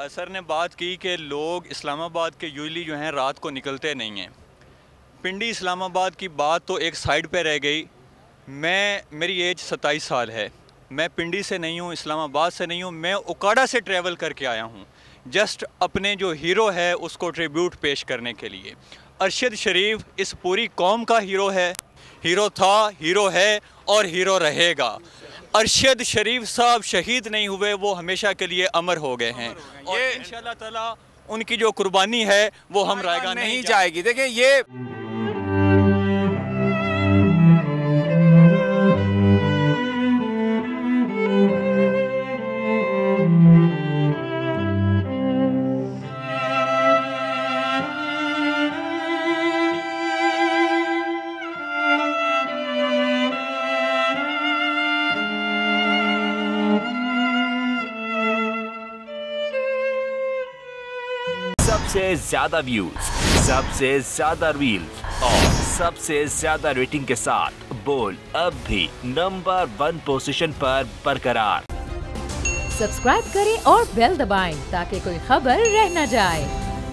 Sir ने बात की कि लोग इस्लामाबाद के यूजली जो हैं रात को निकलते नहीं हैं। पिंडी इस्लामाबाद की बात तो एक साइड पे रह गई। मेरी एज 27 साल है। मैं पिंडी से नहीं हूँ, इस्लामाबाद से नहीं हूँ, मैं उकाड़ा से ट्रैवल करके आया हूँ जस्ट अपने जो हीरो है उसको ट्रिब्यूट पेश करने के लिए। अरशद शरीफ इस पूरी कौम का हीरो है, हीरो था, हीरो है और हीरो रहेगा। अरशद शरीफ साहब शहीद नहीं हुए, वो हमेशा के लिए अमर हो गए हैं और इंशाअल्लाह ताला उनकी जो कुर्बानी है वो हम रायगा नहीं जाएगी। देखिए ये सबसे ज्यादा व्यूज, सबसे ज्यादा रील्स और सबसे ज्यादा रेटिंग के साथ बोल अब भी नंबर 1 पोजीशन पर बरकरार। सब्सक्राइब करें और बेल दबाएं ताकि कोई खबर रह न जाए।